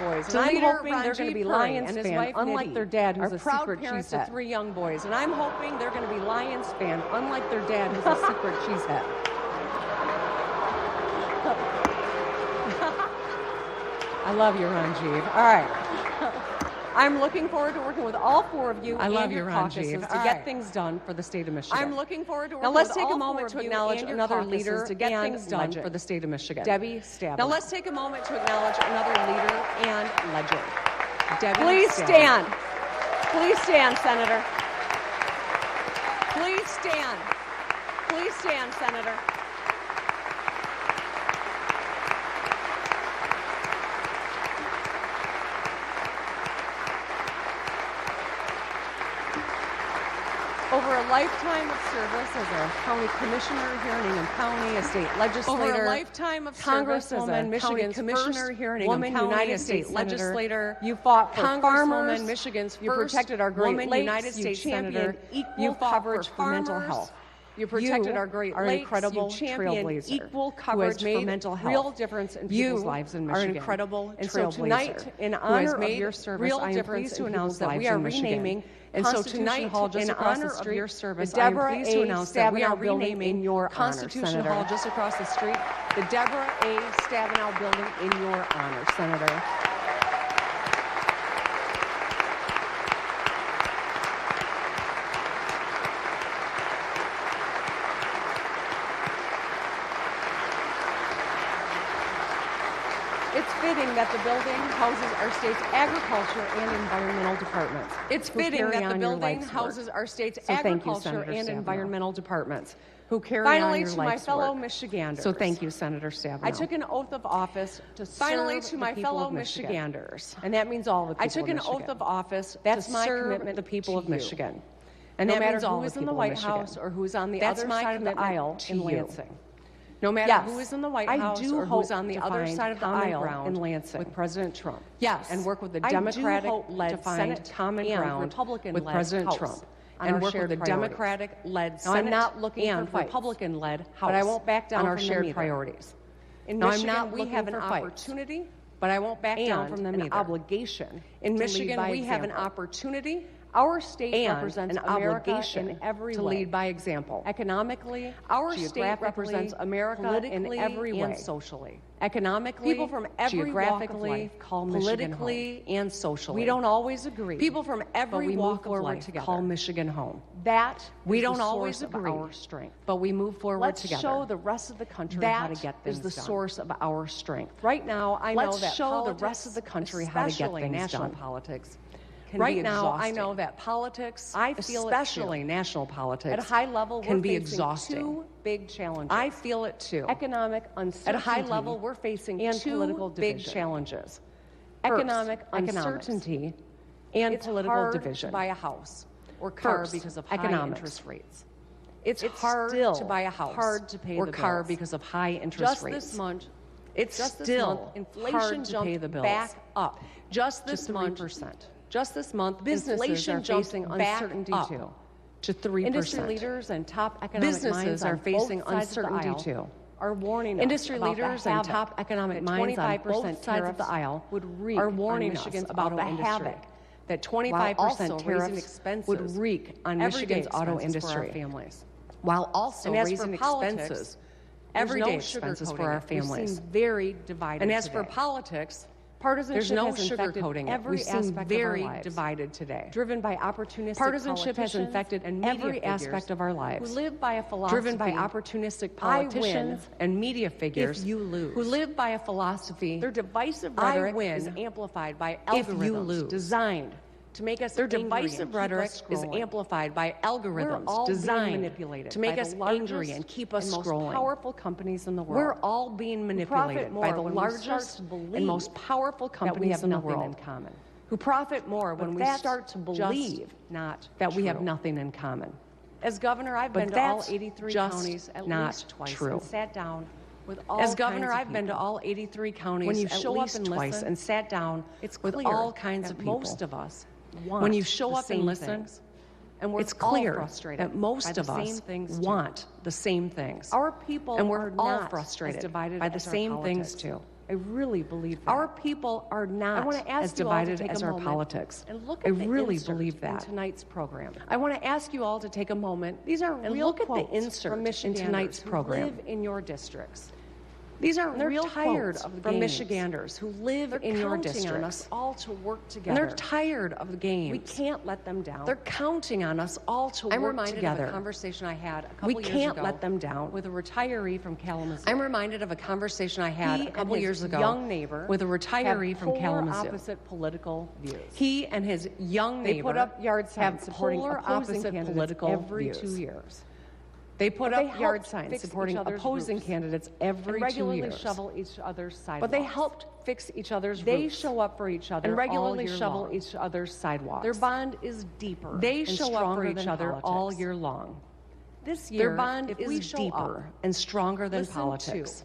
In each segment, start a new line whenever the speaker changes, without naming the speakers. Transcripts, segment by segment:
boys, and I'm hoping they're going to be Lions fan, unlike their dad, who's a secret cheesehead. Of 3 young boys, and I'm hoping they're going to be Lions fan, unlike their dad, who's a secret cheesehead. I love you, Ranjiv. All right. I'm looking forward to working with all 4 of you and your caucuses to get things done for the state of Michigan. I'm looking forward to working with all 4 of you. Now let's take a moment to acknowledge another leader to get things done for the state of Michigan. Debbie Stabenow. Now let's take a moment to acknowledge another leader and legend. Debbie Please stand. Please stand, Senator. Please stand. Please stand, Senator. Over a lifetime of service as a county commissioner here in Ingham County, a state legislator, over a lifetime of Congresswoman, Michigan's commissioner here in Ingham County, United States legislator, you fought for farmers, Michigan's you protected our Great Lakes, United States senator, you coverage for mental health. You protected our Great Lakes, incredible trailblazer equal coverage who has made for mental health. Real difference in people's lives in Michigan. You are an incredible trailblazer. So tonight, in honor of your service, I am pleased to announce that we are renaming And so tonight, Hall, just in honor of your service, I am pleased to announce that we are renaming your Constitution Hall just across the street, the Deborah A. Stabenow Building in your honor, Senator. It's fitting that the building houses our state's agriculture and environmental departments. It's fitting that the building houses our state's agriculture and environmental departments who carry on your life's work. Finally, to my fellow Michiganders. So thank you, Senator Stabenow. I took an oath of office to serve to my fellow Michiganders. And that means all the people of Michigan. I took an oth of office to serve the people of Michigan. And that means who is in the White House or who's on the other side of the aisle in Lansing. No matter who is in the White House or who's on the other side of the aisle in Lansing with President Trump. Yes. And work with the Democratic-led Senate common ground Republican with President Trump. And work with the Democratic-led Senate I'm not looking and Republican-led House. But I won't back down on our shared priorities. In Michigan, we have an opportunity, but I won't back down from them either. An obligation. In Michigan, we have an opportunity. Our state represents an obligation in every way to lead by example. Economically, our state represents America in every way and socially. Economically, people from every walk of life call Michigan home. And socially. We don't always agree. People from every walk of life call Michigan home. That we don't always agree. Our strength, but we move forward together. Let's show the rest of the country how to get things done. That is the source of our strength. Right now, I know that show the rest of the country how to get things done. Politics. Right now, I know that politics, especially national politics, at a high level, can be exhausting. 2 big challenges. I feel it too. Economic uncertainty. At a high level, we're facing 2 political big challenges. Economic uncertainty and political division. It's hard to buy a house or car because of high interest rates. It's hard to buy a house or car because of high interest rates. Just this month, inflation jumped back up. Just this month, 3%. Just this month, businesses are facing uncertainty too, to 3%. Industry leaders and top economic minds are facing uncertainty too. Are warning us industry leaders and top economic minds on both sides of the aisle are warning us about the havoc that 25% tariffs would wreak on Michigan's auto industry, while also raising expenses, everyday expenses for our families. Very divided. And as for politics, partisanship has infected every aspect of our lives. Divided today. Driven by opportunistic partisanship has infected every aspect of our lives. Who live by a philosophy driven by opportunistic politicians and media figures if you lose. Who live by a philosophy their divisive rhetoric is amplified by algorithms designed to make us their divisive rhetoric is amplified by algorithms designed to make us angry and keep us scrolling. Most powerful companies in the world. We're all being manipulated by the largest and most powerful companies in the world. Who profit more when we start to believe that we have nothing in common. As governor, I've been to all 83 counties at least twice and sat down with all kinds of people. As governor, I've been to all 83 counties at least twice and sat down with all kinds of people. Most of us when you show up and listen, and it's clear that most of us want the same things. Our people and we're all frustrated by the same things too. I really believe that. Our people are not as divided as our politics. And look at I really believe that. In tonight's program. I want to ask you all to take a moment. These are real quotes from Michiganders in tonight's program. Live in your districts. These are real tired of the from Michiganders who live in your districts. On us all to work together. And they're tired of the games. We can't let them down. They're counting on us all to work together. I'm reminded of a conversation I had a couple years ago. We can't let them down. With a retiree from Kalamazoo. I'm reminded of a conversation I had a couple years ago. Young neighbor with a retiree from Kalamazoo. Opposite political views. He and his young neighbor put up yard signs supporting opposite political every 2 years. They put up yard signs supporting opposing candidates every 2 years. Regularly shovel each other's sidewalks. But they helped fix each other's roofs. They show up for each other and regularly shovel each other's sidewalks. Their bond is deeper. They show up for each other all year long. This year, their bond is deeper and stronger than politics.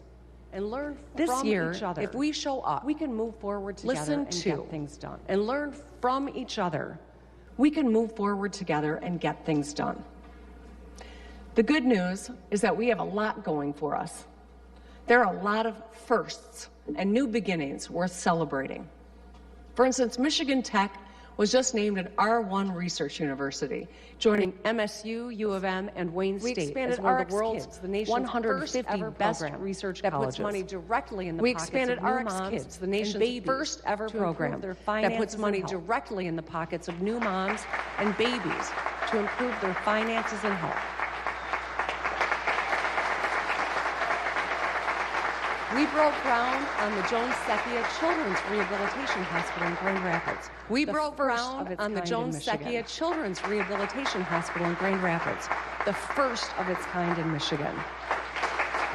And learn from each other. If we show up, we can move forward together and get things done. And learn from each other. We can move forward together and get things done. The good news is that we have a lot going for us. There are a lot of firsts and new beginnings worth celebrating. For instance, Michigan Tech was just named an R1 research university, joining MSU, U of M, and Wayne State as one of the world's 150 best research that puts money directly in the pockets of new moms. Kids, the nation's first ever program that puts money directly in the pockets of new moms and babies to improve their finances and health. We broke ground on the Jones-Sekia Children's Rehabilitation Hospital in Grand Rapids. We broke ground on the Jones-Sekia Children's Rehabilitation Hospital in Grand Rapids, the first of its kind in Michigan.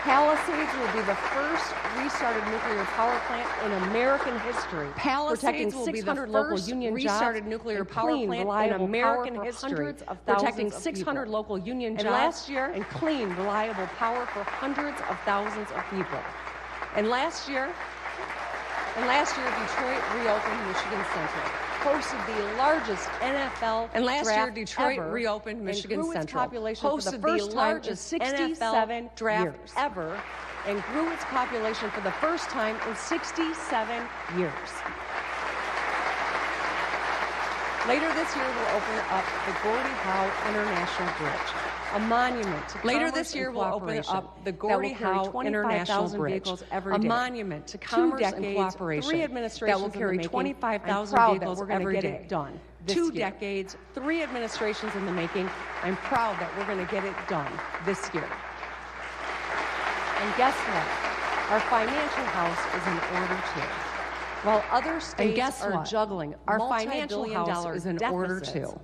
Palisades will be the first restarted nuclear power plant in American history. Palisades will be the first restarted nuclear power plant in American history, protecting 600 local union jobs last year, and clean, reliable power for hundreds of thousands of people. And last year, Detroit reopened Michigan Central, hosted the largest NFL draft reopened Michigan Central, hosted the largest 67 draft ever, and grew its population for the first time in 67 years. Later this year, we'll open up the Gordie Howe International Bridge, a monument to commerce and cooperation. 3 administrations that will carry 25,000 vehicles every day. Done. 2 decades, 3 administrations in the making. I'm proud that we're going to get it done this year. And guess what? Our financial house is in order too. While other states are juggling, our financial house is in order too.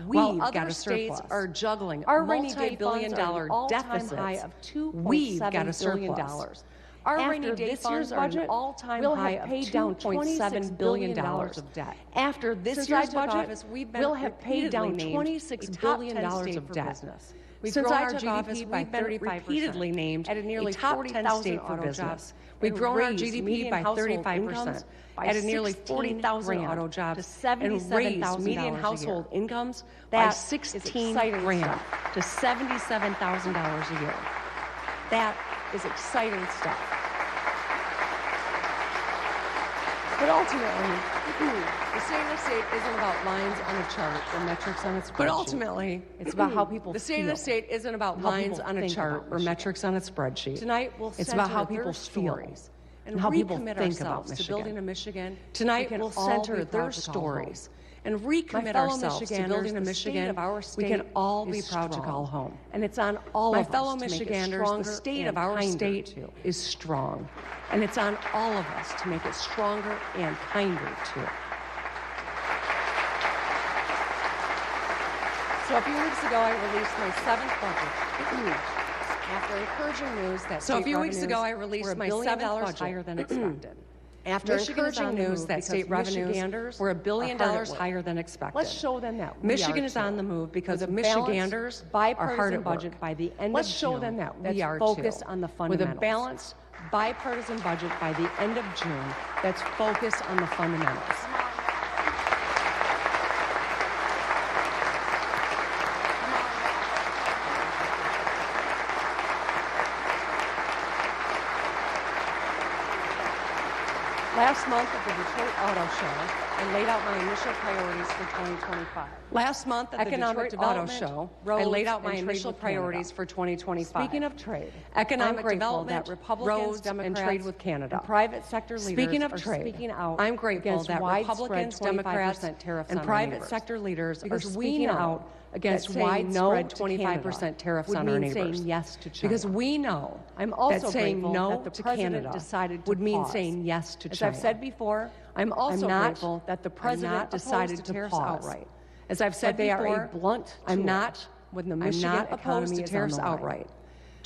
While other states are juggling our multi-billion-dollar deficits, we've got a surplus. Our rainy day funds are an all-time high of $2.7 billion of debt. After this year's budget, we'll have paid down $26 billion of debt. Since I took office, we've been repeatedly named at a nearly top 10 state for business. We've grown our GDP by 35%, added nearly 40,000 auto jobs, and raised median household incomes by 16 grand to $77,000 a year. That is exciting stuff. But ultimately, the state of the state isn't about lines on a chart or metrics on its spreadsheet. But ultimately, it's about how people feel. The state of the state isn't about lines on a chart or metrics on a spreadsheet. Tonight, it's about how people feel and how people think about Michigan. Tonight, we'll center their stories and recommit ourselves to building a Michigan we can all be proud to call home. And it's on all of us. My fellow Michiganders, the state of our state is strong. And it's on all of us to make it stronger and kinder, too. So a few weeks ago, I released my 7th budget. After encouraging news that state revenues were $1 billion higher than expected. After encouraging news that state revenues were $1 billion higher than expected. Let's show them that Michigan is on the move because of Michiganders are hard at budget by the end of June. Let's show them that we are focused on the fundamentals. With a balanced bipartisan budget by the end of June that's focused on the fundamentals. Last month at the Detroit Auto Show, I laid out my initial priorities for 2025. Last month at the Detroit Auto Show, I laid out my initial priorities for 2025. Speaking of trade, economic development, Republicans, Democrats, and trade with Canada. And private sector leaders
Speaking of trade,
speaking out.
I'm grateful that Republicans, Democrats,
and private sector leaders are speaking out against widespread 25% tariffs on our neighbors.
Saying yes to China.
Because we know
I'm also
that saying
grateful
no
that the
to
president
Canada
decided to
would mean
pause.
saying yes to
As
China.
I've said before,
I'm also
not
grateful that the
I'm
president
not
decided
opposed
to
to tariffs
pause.
outright.
As I've said
But they
before,
are a blunt
I'm
tool
not
when the
I'm
Michigan
not opposed
economy
to
is
tariffs
on the line.
outright.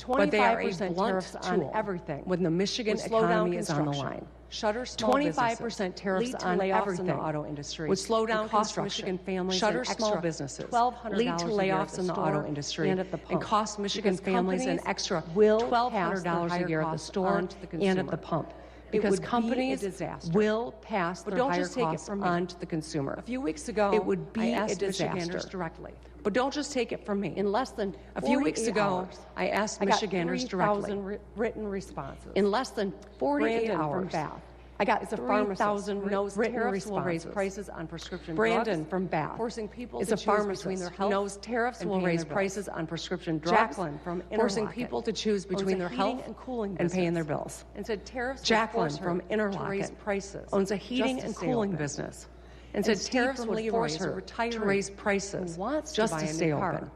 But they are a
25%
blunt
tariffs
tool
on everything.
when the Michigan
Would slow down
economy is on the
construction,
line.
shutter small
25%
businesses,
tariffs
lead to
on
layoffs
everything
in the auto industry,
would slow down
and cost
construction,
Michigan families
shutter
an
small
extra
businesses,
$1,200
lead to
a year at
layoffs
the
in the
store
auto industry,
and at the pump.
and cost Michigan
Because
families an
companies
extra
will
$1,200
pass
a
their
year at the
higher costs
store
on to the
and at
consumer.
the pump.
It
Because
would be a
companies
disaster.
will pass
But
their
don't
higher
just take it
costs
from me.
on to the consumer.
A few weeks ago,
It would be
I
a
asked Michiganders
disaster.
directly.
But don't just take it from me.
In less than
A few weeks
48
ago,
hours,
I asked
I got
Michiganders directly.
3,000 written responses.
In less than 48
Brandon
hours,
from Bath
I got
is a pharmacist
3,000
who knows
written
tariffs will raise
responses.
prices on prescription
Brandon
drugs,
from Bath
forcing people
is
to
a
choose
pharmacist
between their
who
health
knows tariffs
and
will
paying
raise
their bills.
prices on prescription drugs,
Jacqueline from
forcing
Interlochen
people to choose
owns
between
a
their
heating
health
and cooling
and paying
business
their bills.
and said tariffs would
Jacqueline
force her
from
to raise
Interlochen
prices
owns a heating
just to
and
stay
cooling
open.
business and said
Steve
tariffs
from
would
Leroy
force
is a
her to
retiree
raise prices
who wants to
just
buy
to
a
stay
new car.
open.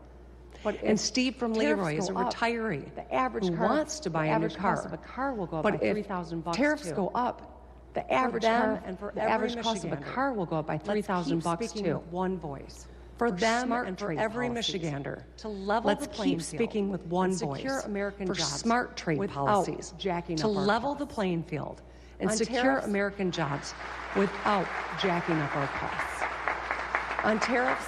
But
And Steve from
tariffs
Leroy is a
go up,
retiree
the average
who
car,
wants to buy
the
a new
average cost
car.
of a car will go up
But
by
if
$3,000
tariffs
too.
go up, the average
them
car
and for
the
every
average cost of a
Michigander,
car will go up by
Let's keep
$3,000
speaking
too.
with one voice.
For them
smart
and for
trade
every
policies
Michigander,
to level
let's
the playing
keep
field
speaking with one
and
voice
secure American
for
jobs
smart trade
without
policies
jacking
to
up our
level
costs.
the playing field and
On
secure
tariffs,
American jobs without jacking up our costs. On tariffs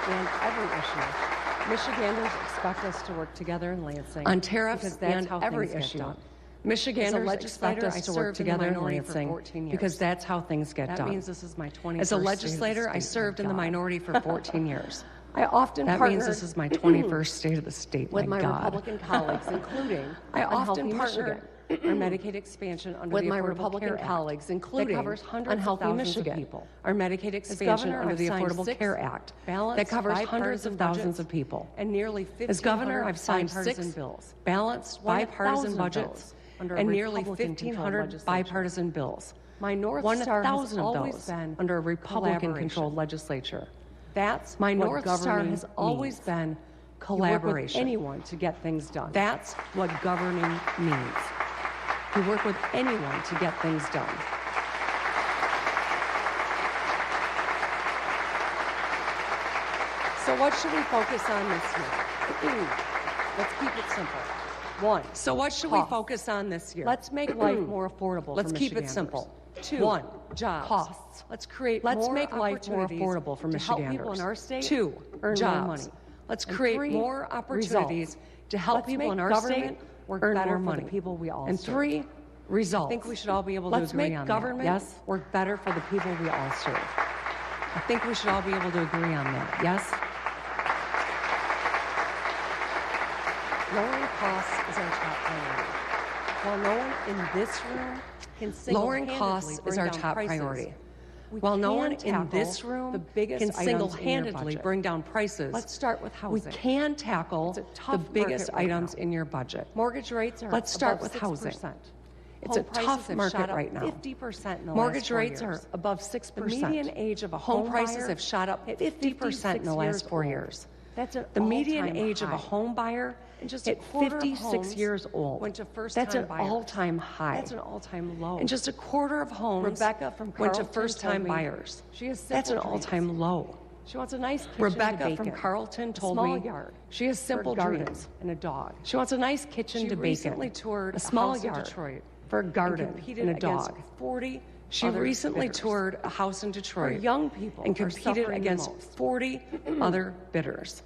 and every issue, Michiganders expect us to work together in Lansing. On tariffs
because that's
and
how
every
things get
issue,
done.
Michiganders
legislator,
expect us
I
to work
served in the
together in
minority for
Lansing
14 years.
because that's how things get
That
done.
means this is my 21st
As a legislator, I
state
served in the
God.
minority for 14 years.
I often
That
partnered
means this is my 21st state of the state.
with my
God.
Republican colleagues, including
I
on
often
Healthy
partnered
Michigan, our Medicaid expansion under
with
the
my
Affordable
Republican
Care Act
colleagues, including
that covers hundreds
on
of
Healthy
thousands of
Michigan,
people.
our Medicaid expansion
governor,
under
I've
the
signed
Affordable
6
Care Act
balanced
that covers hundreds
bipartisan
of thousands
budgets
of people.
and nearly 1,500
As governor, I've signed
bipartisan
6
bills.
balanced
Won
bipartisan
1,000
budgets
bills under a
and nearly
Republican-controlled
1,500
legislature.
bipartisan bills.
My North
Won
Star has
1,000 of
always
those
been
under a Republican-controlled
collaboration.
legislature.
That's
My
what
North Star
governing
has always
means.
been
You work with
collaboration.
anyone to get things done.
That's what governing means. You work with anyone to get things done.
So what should we focus on this year? Let's keep it simple. 1.
So what should
Costs.
we focus on this year?
Let's make life more affordable
Let's
for
keep it
Michiganders.
simple.
2.
1.
Jobs.
Costs.
Let's create
Let's
more
make life more
opportunities
affordable for
to help
Michiganders.
people in our state
2.
earn
Jobs.
more money.
Let's
And
create
3,
more opportunities
results.
to help
Let's
people
make
in our
government
state
work
earn
better
more
for the
money.
people we all
And
serve.
3, results.
I think we should all be able to
Let's
agree
make
on
government
that. Yes?
work better for the people we all serve. I think we should all be able to agree on that. Yes?
Lowering costs is our top priority. While no one in this room can
Lowering
single-handedly
costs is
bring
our
down
top
prices,
priority.
we
While no
can
one in
tackle
this room
the biggest
can
items in your
single-handedly
budget.
bring down prices,
Let's start with
we
housing.
can tackle
It's a
the
tough
biggest
market right
items
now.
in your budget.
Mortgage rates are
Let's start
above
with housing.
6%.
It's a
Home prices
tough
have
market
shot up
right now.
50% in the
Mortgage
last 4
rates
years.
are above 6%.
The median age of a
Home
home
prices
buyer
have shot up
hit
50% in the last
56
4
old.
years.
That's an
The median
all-time
age of a
high.
home buyer
And just
hit
a quarter of
56
homes
years old.
went to first-time
That's an
buyers.
all-time high.
That's an all-time low.
And just a quarter of homes
Rebecca from
went to
Carlton
first-time
told me
buyers.
she has
That's an
simple dreams.
all-time low.
She wants a nice kitchen
Rebecca
to bake
from
in,
Carlton told
a small
me
yard
she has
for
simple
a garden
dreams.
and a dog.
She wants a nice kitchen
She
to bake
recently
in,
toured
a small
house in
yard
Detroit
for a
and
garden
competed
and a
against
dog.
40
She
other
recently
bidders.
toured a house in Detroit
young people
and
are
competed
suffering the
against
most.
40 other bidders.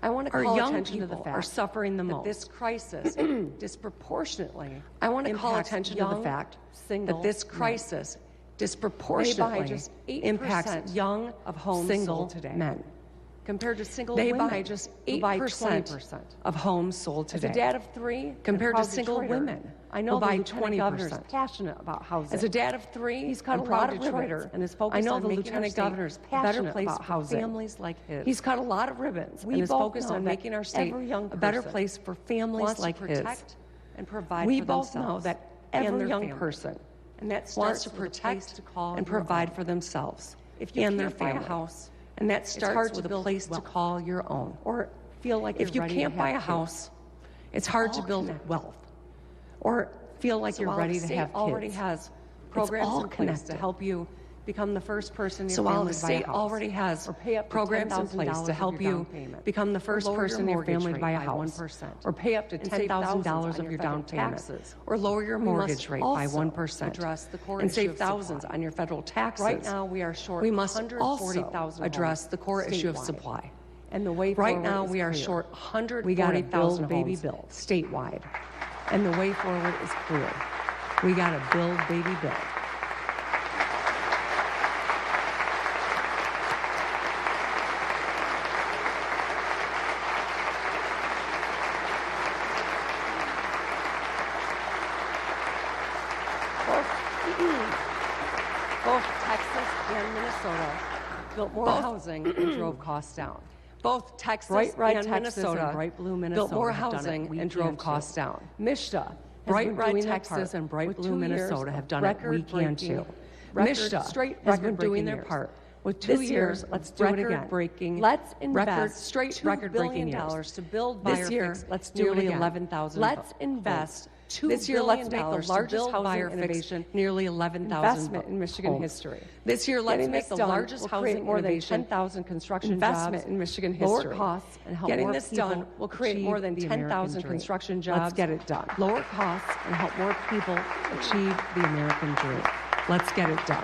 I want to
Our
call
young
attention to the
people
fact
are suffering the
that
most.
this crisis disproportionately
I want to call
impacts
attention to the
young,
fact
single
that this
men.
crisis
They buy
disproportionately
just 8%
impacts young
of homes
single
sold today.
men. compared to single
They
women
buy just
who buy
8%
20%
of homes sold today.
As a dad of 3,
compared to
and proud
single
Detroiter,
women
I know
who buy
the Lieutenant Governor is
20%.
passionate about housing.
As a dad of 3,
He's cut
and
a
proud
lot of
Detroiter,
ribbons and is focused
I know
on
the
making
Lieutenant
our state
Governor is
a better
passionate
place
about
for
housing.
families like his.
He's cut a lot of ribbons
We
and is
both
focused
know
on
that
making our state
every young
a better
person
place for families
wants
like
to
his.
protect and provide
We
for
both
themselves
know that
and
every
their
young
family.
person
And that
wants
starts
to
with a place
protect
to call
and
your
provide
own.
for themselves
If you
and their
can't buy a
family.
house,
And that
it's
starts
hard to
with a
build
place to
wealth.
call your own.
or feel like
If you
you're ready
can't
to
buy a
have
house,
kids.
it's hard to
all
build
connected.
wealth. Or feel like
So
you're
while
ready
the
to
state
have kids.
already has programs
all
in place
connected.
to help you become the first person in your
So while
family
the
to buy a
state
house,
already has
or pay up to
programs in place
$10,000
to
of
help
your
you
down payment,
become the
or
first
lower your
person in your
mortgage
family to
rate
buy a
by
house,
1%,
or pay up to
and save
$10,000
thousands
of
on
your
your
down
federal
payment,
taxes.
or lower your
We
mortgage
must
rate by
also
1%,
address the core
and
issue
save
of
thousands
supply.
on your federal taxes.
Right now, we are short
We must
140,000
also address
homes
the core issue of
statewide.
supply.
And the way
Right
forward
now,
is
we are
clear.
short
We gotta
140,000
build baby
homes
build.
statewide.
And the way forward is clear.
We got to build, baby, build.
Both Texas and Minnesota built more housing and drove costs down.
Both Texas
Bright red
and
Texas
Minnesota
and bright blue
built
Minnesota
more
have done it.
housing
We
and
can
drove
too.
costs down.
Mishta has
Bright
been
red
doing their
Texas
part
and bright
with
blue
2 years
Minnesota
of
have done it. We can too. Mishta
straight
has been doing
record-breaking
their
years.
part. With 2
This
years,
year,
let's do it again.
record-breaking. Let's invest
straight
$2
record-breaking
billion
years.
to build
This
buyer
year,
fix
let's do it
nearly
again.
11,000
Let's
homes.
invest $2
This year,
billion
let's make the
to
largest
build
housing
buyer fix
innovation
nearly 11,000
investment in Michigan
homes.
history.
This year, let's
Getting
make
this
the
done
largest
will
housing
create more than
innovation
10,000 construction
investment
jobs,
in Michigan
lower
history.
costs, and help
Getting
more
this
people
done will create
achieve
more than
the
10,000
American dream.
construction jobs.
Let's get it done.
Lower costs and help more people achieve the American dream. Let's get it done.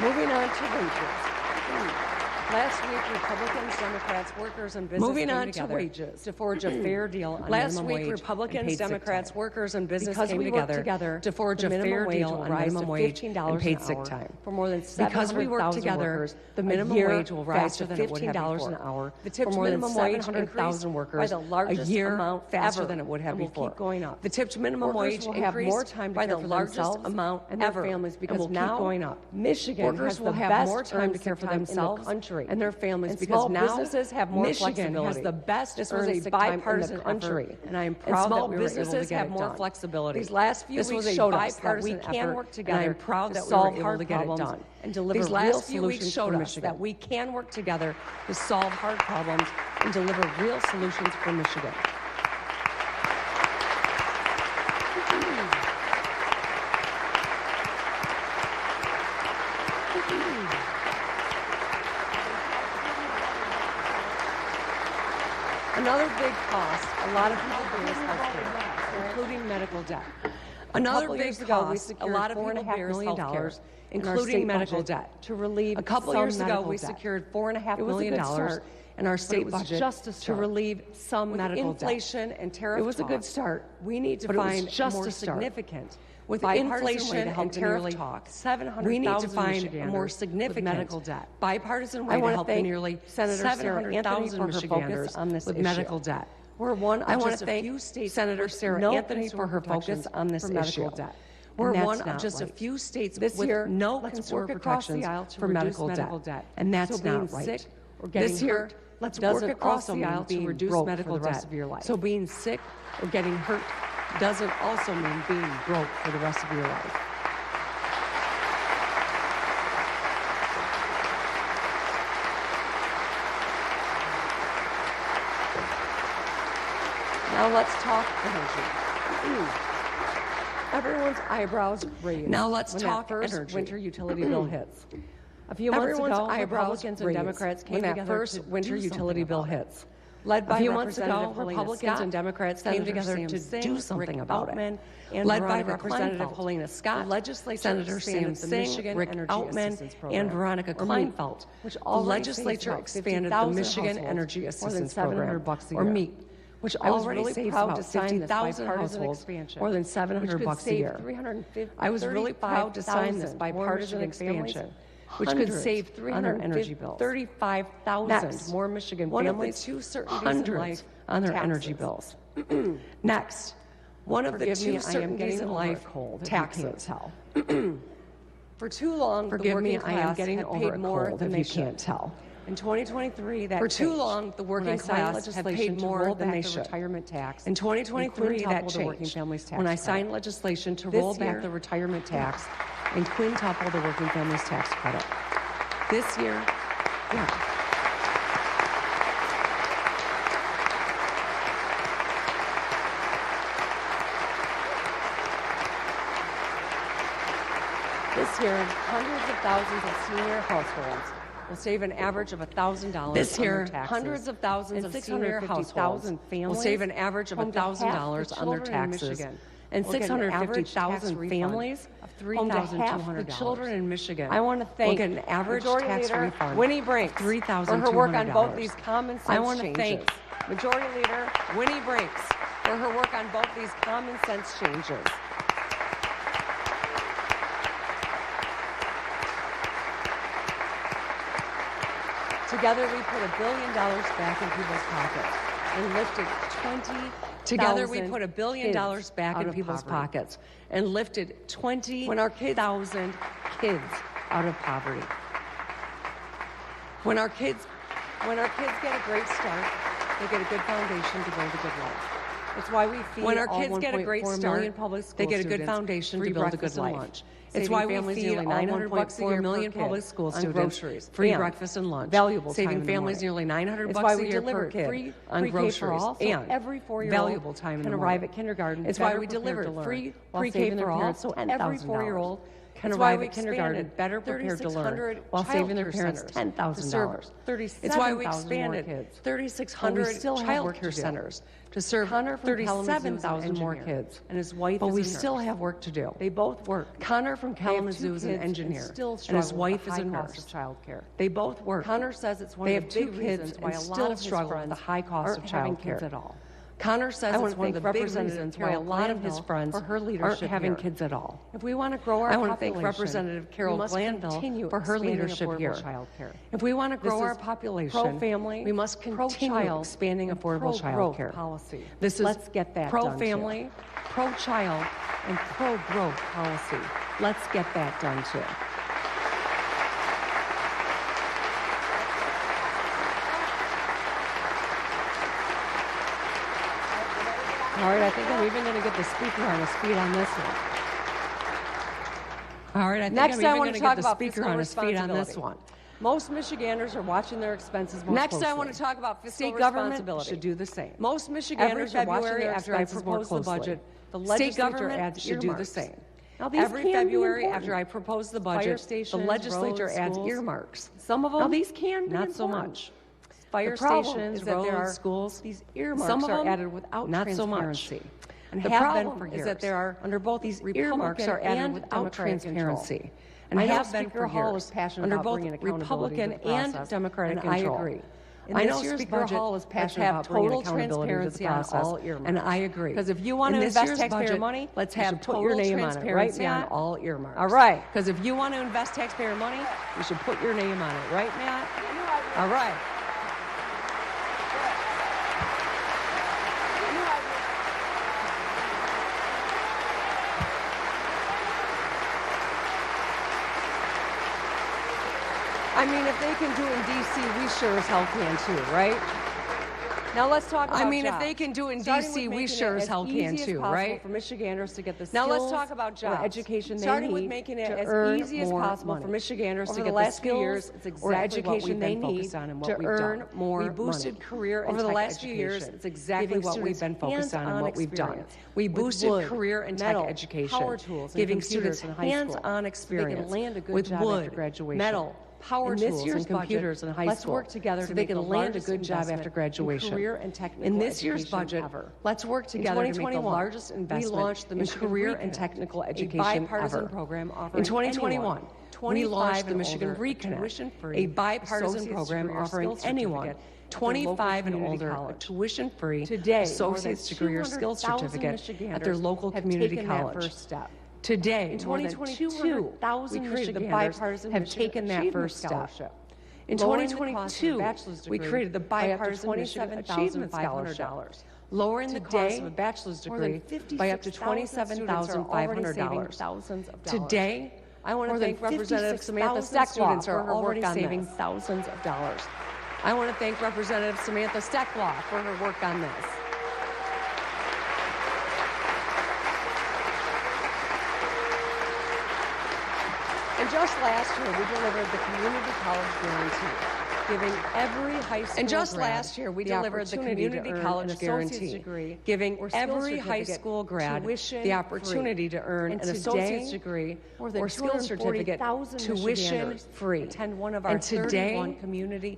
Moving on to wages. Last week, Republicans, Democrats, workers, and business
Moving
came
on to
together
wages.
to forge a fair deal on
Last
minimum
week,
wage and
Republicans,
paid sick
Democrats,
time.
workers, and business
Because
came
we worked
together to forge
the
a
minimum
fair
wage
deal
will
on
rise
minimum
to
wage
$15
and paid
an
sick
hour
time.
for more than
Because we worked
700,000
together,
workers,
the
a
minimum
year
wage will rise
faster
to
than it would have
$15
before.
an hour
The tipped
for more than
minimum wage
700,000
increased
workers
by the largest
a year
amount
faster
ever
than it would have
and will
before.
keep going up.
The tipped minimum
Workers
wage
will have
increased
more time to
by
care
the
for
largest
themselves
amount
and their
ever,
families
and
because
will keep
now
going up.
Michigan
Workers
has
will
the
have
best
more time to care for
earned sick time in the
themselves
country
and their families
and
because
small
now
businesses have more
Michigan
flexibility.
has the best
This
earned
was a
sick time in the
bipartisan
country,
effort,
and I am
and
proud
small
that we were able to
businesses
get
have
it
more
done.
flexibility. These last few
This
weeks
was a
showed us that we
bipartisan
can
effort,
work
and
together
I am proud
to
that we
solve
were able
hard
to get it
problems
done.
and deliver
These
real
last few weeks
solutions
showed
for
us
Michigan.
that we can work together to solve hard problems and deliver real solutions for Michigan.
Another big cost a lot of people bear is healthcare, including medical debt.
Another
couple
big
years ago, we
cost a
secured
lot of people
$4.5
bear is
million
healthcare,
in our
including
state
medical
budget
debt.
to relieve
A couple
some
years ago,
medical
we
debt.
secured $4.5
It was a
million
good start,
in our
but
state
it was
budget
just a
to
start.
relieve some
With
medical
inflation
debt.
and tariff
It was a good
talk,
start.
we need to
but it was
find
just
more
a start.
significant
With
bipartisan way
inflation
to help
and
the
tariff
nearly
talk,
700,000
we need to find a
Michiganders
more
with
significant
medical debt.
bipartisan
I
way to
want to
help the
thank
nearly
Senator Sarah Anthony
700,000
for her focus
Michiganders
on this
with
issue.
medical debt.
We're one
I
of
want
just
to
a
thank
few states
Senator
with
Sarah
no
Anthony for her
consumer
focus
protections
on this
for medical
issue.
debt.
We're
And that's
one of
not
just a
right.
few states
This
with
year,
no
let's
consumer
work across the
protections
aisle to
for
reduce
medical debt. And
So
that's
being
not right.
sick or getting
This year,
hurt
let's
doesn't
work across
also
the
mean
aisle to
being
reduce
broke
medical
for the rest
debt.
of your life.
So being sick or getting hurt doesn't also mean being broke for the rest of your life.
Now let's talk energy. Everyone's eyebrows raised.
Now let's
when
talk
that first
energy.
winter utility bill hits. A few months
Everyone's
ago,
eyebrows
Republicans and
raised
Democrats came
when that
together
first
to
winter
do
utility
something
bill
about it.
hits.
Led by
A few months
Representative
ago,
Helena
Republicans
Scott,
and Democrats came
Senator
together
Sam
to
Singh,
do something
Rick
about it.
Altman, and
Led by
Veronica
Representative
Kleinfeld.
Helena Scott,
The legislature
Senator Sam
expanded the
Singh,
Michigan
Rick
Energy
Altman,
Assistance Program,
and Veronica
or MEAP,
Kleinfeld.
which
The
already
legislature
saves about
expanded the
50,000
Michigan
households
Energy
more than
Assistance
$700
Program,
a
or
year.
MEAP, which
I was
already
really
saves
proud
about
to sign this
50,000
bipartisan
households
expansion,
more than
which
$700
could
a
save
year.
350
I was really proud to sign this
35,000
bipartisan
more Michigan
expansion,
families,
which could
hundreds
save
on their energy bills. 35,000 more Michigan families,
hundreds on their energy bills. Next, one of the
Forgive me,
two
I am
certainties
getting
in
over a
life,
cold, if you can't
taxes.
tell. For too long, the
Forgive me,
working
I am
class
getting
had
over
paid
a
more
cold,
than
if
they
you
should.
can't tell.
In 2023, that
For too
changed.
long, the working
When I signed
class have
legislation
paid
to
more
roll
than
back
they
the
should.
retirement tax.
In 2023, that
quintuple the working
changed
families tax
when I
credit.
signed legislation to
This
roll back
year-
the retirement tax and quintuple the working families tax credit. This year, yeah.
This year, hundreds of thousands of senior households will save an average of $1,000
This
on
year,
their taxes.
hundreds of thousands
And
of senior households
650,000
will
families,
save an average of
home to half the
$1,000 on their
children in
taxes.
Michigan
And
will get an average tax
650,000
refund
families,
of
home to half the
$3,200.
children in Michigan,
I want to
will
thank
get an average
Majority
tax
Leader
refund
Winnie
of
Brinks for
$3,200.
her work on both these common sense
I want to
changes.
thank
Majority Leader Winnie Brinks for her work on both these common sense changes. Together, we put $1 billion back in people's pockets and lifted 20,000
Together, we put $1 billion
kids
back
out
in
of
people's
poverty.
pockets and lifted 20,000
When our kids
out of poverty. When our kids
get a great start, they get a good foundation to build a good life. It's why we feed
When our
all
kids get a
1.4
great
million
start,
public school
they get a good
students
foundation
free
to build a good
breakfast and
life.
lunch.
It's
Saving
why we
families
feed
nearly
all
$900 a
1.4
year
million
per kid
public school
on
students
groceries,
free
and
breakfast and lunch,
valuable time
saving
in the
families
morning.
nearly $900
It's why
a
we
year
deliver
per kid
free
on
pre-K
groceries
for all, so
and
every 4-year-old
valuable time in
can
the
arrive
morning.
at kindergarten.
It's why
better
we
prepared
deliver
to learn,
free
while
pre-K
saving
for
their
all,
parents
so
$10,000.
every 4-year-old can
It's why
arrive
we
at kindergarten
expanded
better prepared to learn,
3,600
while saving their
childcare
parents
centers to
$10,000.
serve
It's why we
37,000 more
expanded
kids.
3,600
But we still have work to
childcare
do.
centers to serve
Connor from Kalamazoo is an
37,000 more
engineer,
kids.
and his wife
But
is
we
a
still
nurse.
have work to do.
They both work.
Connor from
They have
Kalamazoo
two
is an
kids
engineer,
and still
and
struggle
his wife
with
is
the
a
high cost
nurse.
of childcare.
They both work.
Connor says it's one
They
of
have
the
two
big
kids
reasons
and
why a lot
still
of his
struggle with
friends
the high cost
aren't
of
having
childcare.
kids at all.
Connor says
I want
it's
to
one of the
thank
big
Representative
reasons why a
Carol
lot of his
Glanville
friends
for her
aren't
leadership
having
here.
kids at all.
If we want to grow our
I want to
population,
thank Representative Carol
we must
Glanville
continue
for her
expanding
leadership
affordable
here.
childcare.
If we want to grow
This
our
is
population,
pro-family,
we must continue
pro-child,
expanding
and
affordable
pro-growth
childcare.
policy.
This is
Let's get that done, too.
pro-family, pro-child, and pro-growth policy. Let's get that done too.
All right, I think I'm even going to get the speaker on his feet on this one.
All right, I think
Next,
I'm even
I want
going
to
to
talk
get the
about
speaker
fiscal
on his feet on this
responsibility.
one.
Most Michiganders are watching their expenses more
Next,
closely.
I want to talk about fiscal
State government
responsibility.
should do the same.
Most
Every
Michiganders are watching
February
their
after I
expenses more
propose the
closely.
budget, the
State
legislature
government
adds
should do the
earmarks.
same.
Now, these
Every
can be
February
important.
after I propose the
Fire
budget, the
stations,
legislature
roads,
adds
schools.
earmarks.
Some of them,
Now, these can be
not so
important.
much.
Fire
The problem
stations,
is that there
roads,
are
schools.
these earmarks
Some of
are
them,
added without
not so much.
transparency. And
The
have
problem
been for
is
years.
that there are
under both
these
Republican
earmarks are added
and
without
Democratic
transparency.
control.
And
I know
have been
Speaker
for
Hall
years
is passionate
under
about
both
bringing accountability
Republican
to the
and
process,
Democratic
and
control.
I agree. In
I
this
know
year's
Speaker
budget,
Hall is
let's
passionate
have
about bringing
total
accountability to the
transparency on
process,
all earmarks.
and I agree.
Because if you want to
In this
invest
year's
taxpayer
budget,
money,
let's
you
have
should put
total
your name on it, right,
transparency on
Matt?
all earmarks.
All right.
Because if you want to invest taxpayer money, you should put your name on it, right, Matt? All right.
I mean, if they can do it in D.C., we sure as hell can too, right? Now let's talk about
I mean, if
jobs.
they can do it in
Starting
D.C.,
with
we
making
sure
it
as hell can
easy as
too,
possible
right?
For Michiganders to get the
Now let's
skills
talk about
or
jobs.
education they
Starting
need
with making it
to
as
earn
easy as
more
possible
money.
for Michiganders
Over
to
the
get
last
the
few years,
skills
it's
or
exactly what
education
we've
they
been
need
focused on and
to
what we've
earn
done.
more
We boosted
money.
career and
Over the
tech
last few years,
education,
it's exactly
giving
what we've
students
been focused on and
hands-on
what we've done.
experience
We
with
boosted
wood,
career and
metal,
tech education,
power tools, and
giving
computers
students
in high school,
hands-on
so
experience
they can land a good
with
job
wood,
after graduation.
metal, power
In this
tools,
year's
and computers
budget,
in high
let's
school,
work together
so
to
they
make
can
the
land a
largest
good job
investment
after
in
graduation.
career and technical
In this year's
education
budget,
ever.
let's work
In
together to make the
2021,
largest investment
we launched the
in
Michigan
career and
Reconnect,
technical
a
education
bipartisan
ever.
program offering
In 2021,
anyone
we launched the Michigan Reconnect, a bipartisan program offering anyone 25 and older a tuition-free associate's degree or skills certificate at their local community college. Today, in 2022, we created the bipartisan have taken that first step. In 2022, we created the bipartisan Michigan Achievement Scholarship, lowering the cost of a bachelor's degree by up to $27,500. Today, I want to thank Representative Samantha Stecklaw for her work on saving thousands of dollars. I want to thank Representative Samantha Stecklaw for her work on this. And just last year, we delivered the Community College Guarantee, giving every high school grad the opportunity to earn an associate's degree or skills certificate tuition-free. And today,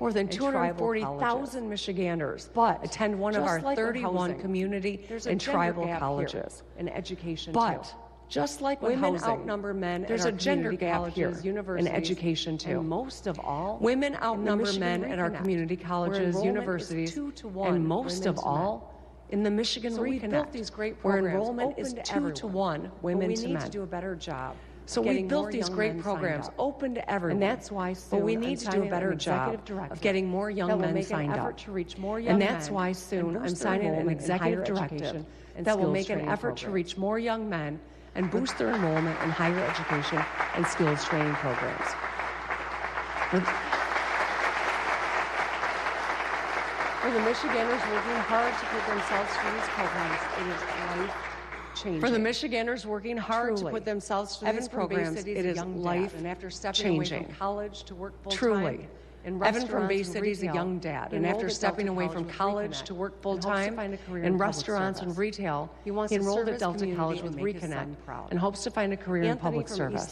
more than 240,000 Michiganders attend one of our 31 community and tribal colleges. But just like women outnumber men, there's a gender gap here in education too. And most of all, women outnumber men at our community colleges, universities, and most of all, in the Michigan Reconnect, where enrollment is 2 to 1 women to men. We need to do a better job. So we built these great programs open to everyone. And that's why soon we need to do a better job of getting more young men signed up. And that's why soon I'm signing an executive directive that will make an effort to reach more young men and boost their enrollment in higher education and skills training programs. For the Michiganders working hard to put themselves through these programs, it is life-changing. For the Michiganders working hard to put themselves through these programs, it is life-changing. Truly. Evan from Bay City is a young dad, and after stepping away from college to work full-time in restaurants and retail, he enrolled at Delta College with Reconnect and hopes to find a career in public service.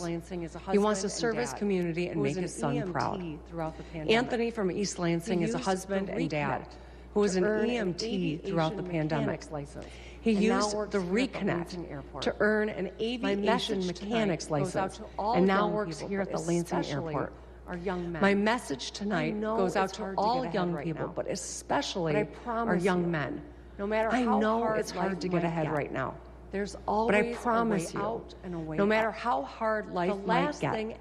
He wants to serve his community and make his son proud. Anthony from East Lansing is a husband and dad who was an EMT throughout the pandemic. He used the Reconnect to earn an aviation mechanic's license and now works here at the Lansing Airport. My message tonight goes out to all young people, but especially our young men. I know it's hard to get ahead right now. There's always but I promise you, no matter how hard life might get,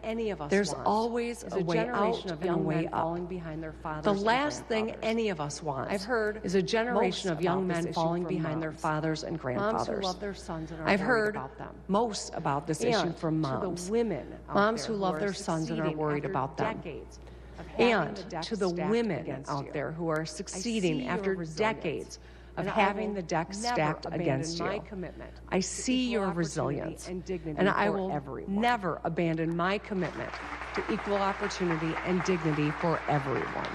there's always a way out and a way up. The last thing any of us want is a generation of young men falling behind their fathers and grandfathers. I've heard most about this issue from moms. Moms who love their sons and are worried about them. And to the women out there who are succeeding after decades of having the deck stacked against you. I see your resilience, and I will never abandon my commitment to equal opportunity and dignity for everyone.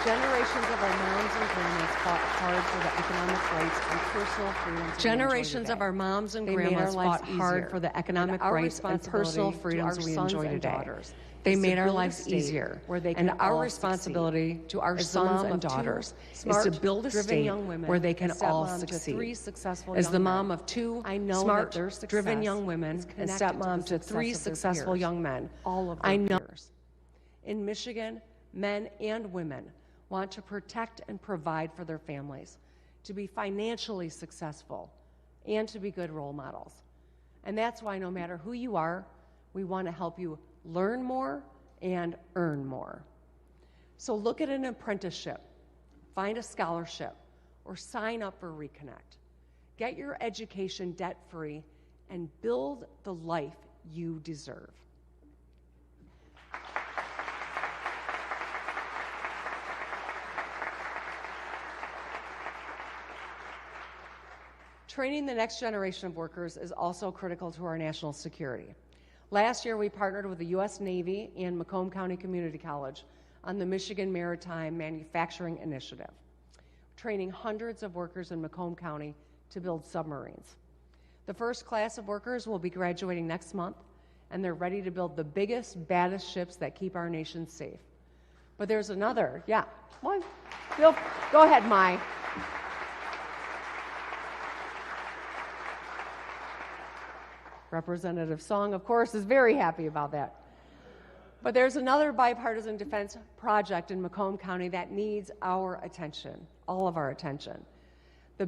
Generations of our moms and grandmas fought hard for the economic rights and personal freedoms. Generations of our moms and grandmas fought hard for the economic rights and personal freedoms we enjoy today. They made our lives easier, and our responsibility to our sons and daughters is to build a state where they can all succeed. As the mom of 2 smart, driven young women and stepmom to 3 successful young men, I know in Michigan, men and women want to protect and provide for their families, to be financially successful, and to be good role models. And that's why no matter who you are, we want to help you learn more and earn more. So look at an apprenticeship, find a scholarship, or sign up for Reconnect. Get your education debt-free and build the life you deserve. Training the next generation of workers is also critical to our national security. Last year, we partnered with the U.S. Navy and Macomb County Community College on the Michigan Maritime Manufacturing Initiative, training hundreds of workers in Macomb County to build submarines. The first class of workers will be graduating next month, and they're ready to build the biggest, baddest ships that keep our nation safe. But there's another,
Go ahead, Mai. Representative Song, of course, is very happy about that. But there's another bipartisan defense project in Macomb County that needs our attention, all of our attention. The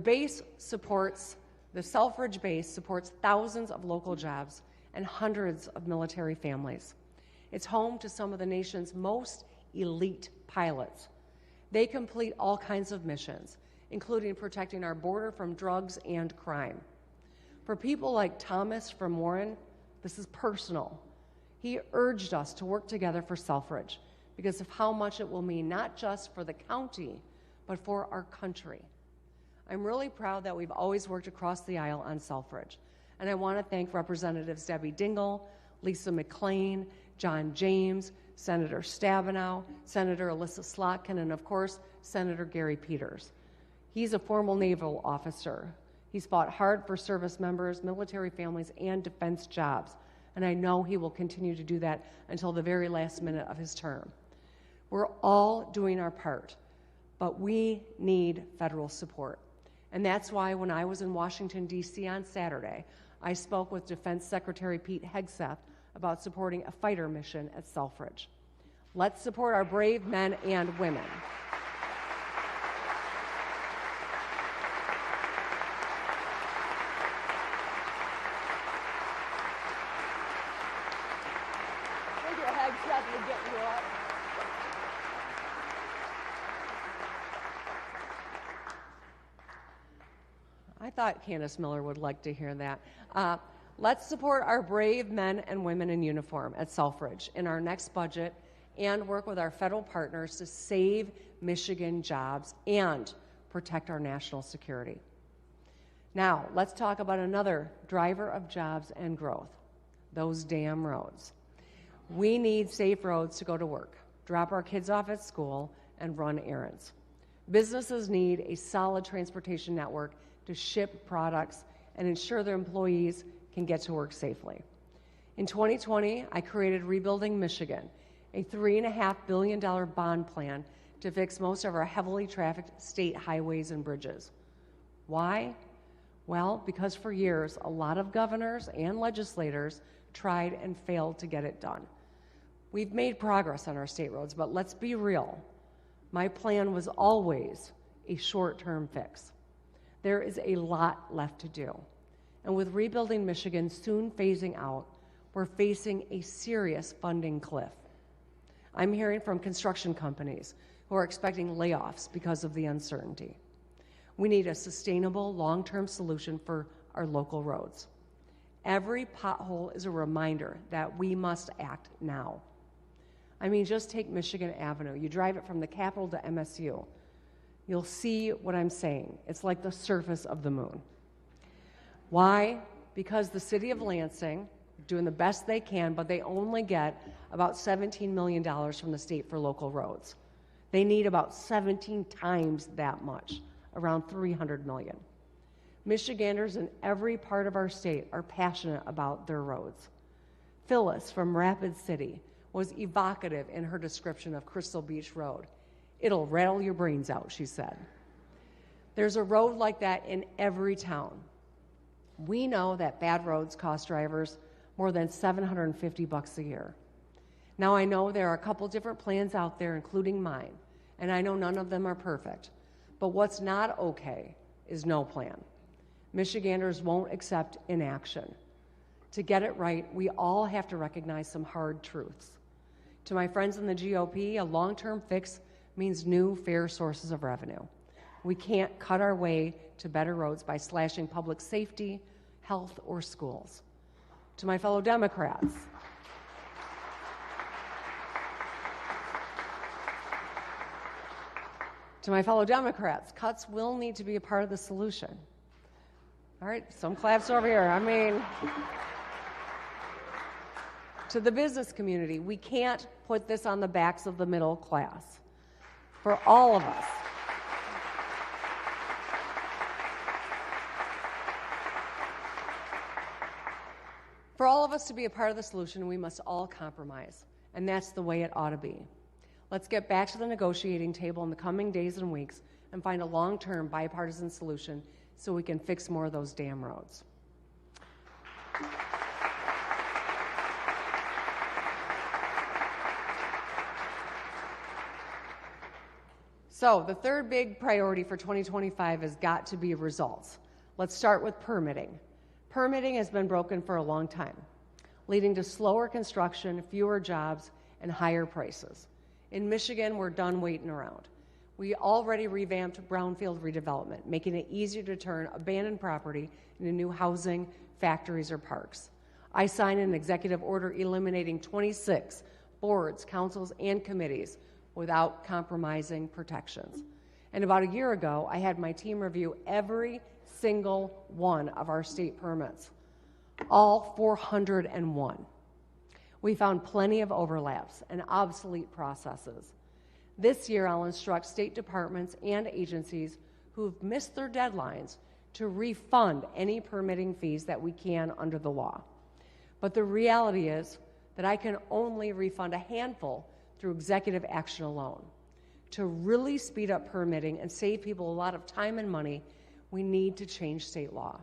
Selfridge base supports thousands of local jobs and hundreds of military families. It's home to some of the nation's most elite pilots. They complete all kinds of missions, including protecting our border from drugs and crime. For people like Thomas from Warren, this is personal. He urged us to work together for Selfridge because of how much it will mean not just for the county, but for our country. I'm really proud that we've always worked across the aisle on Selfridge, and I want to thank Representatives Debbie Dingell, Lisa McClain, John James, Senator Stabenow, Senator Alyssa Slotkin, and of course, Senator Gary Peters. He's a former naval officer. He's fought hard for service members, military families, and defense jobs, and I know he will continue to do that until the very last minute of his term. We're all doing our part, but we need federal support. And that's why when I was in Washington, D.C. on Saturday, I spoke with Defense Secretary Pete Hegseth about supporting a fighter mission at Selfridge. Let's support our brave men and women. Thank you, Hegseth, for getting you up. I thought Candace Miller would like to hear that. Let's support our brave men and women in uniform at Selfridge in our next budget and work with our federal partners to save Michigan jobs and protect our national security. Now, let's talk about another driver of jobs and growth, those damn roads. We need safe roads to go to work, drop our kids off at school, and run errands. Businesses need a solid transportation network to ship products and ensure their employees can get to work safely. In 2020, I created Rebuilding Michigan, a $3.5 billion bond plan to fix most of our heavily trafficked state highways and bridges. Why? Well, because for years, a lot of governors and legislators tried and failed to get it done. We've made progress on our state roads, but let's be real. My plan was always a short-term fix. There is a lot left to do. And with Rebuilding Michigan soon phasing out, we're facing a serious funding cliff. I'm hearing from construction companies who are expecting layoffs because of the uncertainty. We need a sustainable, long-term solution for our local roads. Every pothole is a reminder that we must act now. I mean, just take Michigan Avenue. You drive it from the Capitol to MSU. You'll see what I'm saying. It's like the surface of the moon. Why? Because the city of Lansing, doing the best they can, but they only get about $17 million from the state for local roads. They need about 17 times that much, around $300 million. Michiganders in every part of our state are passionate about their roads. Phyllis from Rapid City was evocative in her description of Crystal Beach Road. It'll rattle your brains out, she said. There's a road like that in every town. We know that bad roads cost drivers more than $750 a year. Now, I know there are a couple different plans out there, including mine, and I know none of them are perfect. But what's not okay is no plan. Michiganders won't accept inaction. To get it right, we all have to recognize some hard truths. To my friends in the GOP, a long-term fix means new, fair sources of revenue. We can't cut our way to better roads by slashing public safety, health, or schools. To my fellow Democrats, cuts will need to be a part of the solution. All right, some claps over here. I mean, to the business community, we can't put this on the backs of the middle class. For all of us, to be a part of the solution, we must all compromise, and that's the way it ought to be. Let's get back to the negotiating table in the coming days and weeks and find a long-term bipartisan solution so we can fix more of those damn roads. So the third big priority for 2025 has got to be results. Let's start with permitting. Permitting has been broken for a long time, leading to slower construction, fewer jobs, and higher prices. In Michigan, we're done waiting around. We already revamped brownfield redevelopment, making it easier to turn abandoned property into new housing, factories, or parks. I signed an executive order eliminating 26 boards, councils, and committees without compromising protections. And about a year ago, I had my team review every single one of our state permits, all 401. We found plenty of overlaps and obsolete processes. This year, I'll instruct state departments and agencies who've missed their deadlines to refund any permitting fees that we can under the law. But the reality is that I can only refund a handful through executive action alone. To really speed up permitting and save people a lot of time and money, we need to change state law.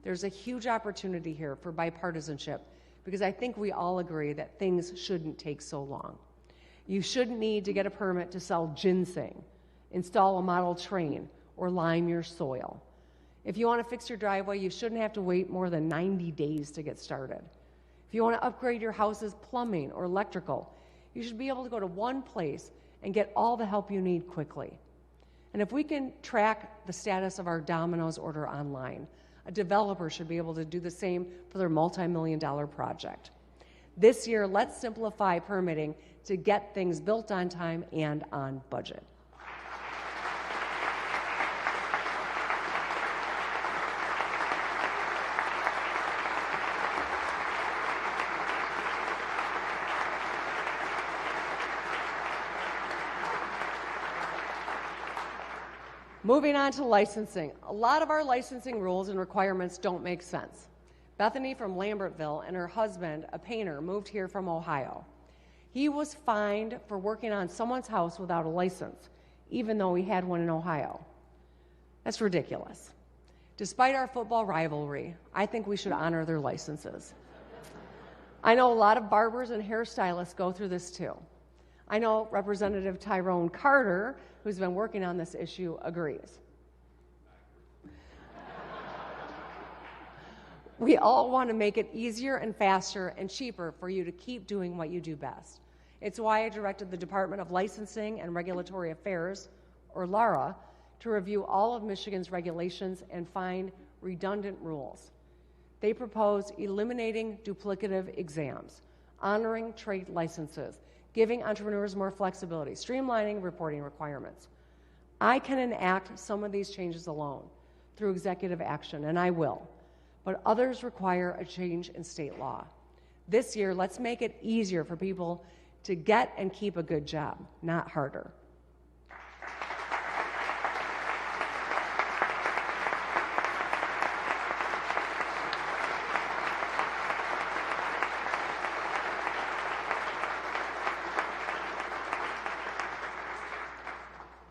There's a huge opportunity here for bipartisanship because I think we all agree that things shouldn't take so long. You shouldn't need to get a permit to sell ginseng, install a model train, or lime your soil. If you want to fix your driveway, you shouldn't have to wait more than 90 days to get started. If you want to upgrade your house's plumbing or electrical, you should be able to go to one place and get all the help you need quickly. And if we can track the status of our Domino's order online, a developer should be able to do the same for their multi-million-dollar project. This year, let's simplify permitting to get things built on time and on budget. Moving on to licensing. A lot of our licensing rules and requirements don't make sense. Bethany from Lambertville and her husband, a painter, moved here from Ohio. He was fined for working on someone's house without a license, even though he had one in Ohio. That's ridiculous. Despite our football rivalry, I think we should honor their licenses. I know a lot of barbers and hairstylists go through this too. I know Representative Tyrone Carter, who's been working on this issue, agrees. We all want to make it easier and faster and cheaper for you to keep doing what you do best. It's why I directed the Department of Licensing and Regulatory Affairs, or LARA, to review all of Michigan's regulations and find redundant rules. They propose eliminating duplicative exams, honoring trade licenses, giving entrepreneurs more flexibility, streamlining reporting requirements. I can enact some of these changes alone through executive action, and I will, but others require a change in state law. This year, let's make it easier for people to get and keep a good job, not harder.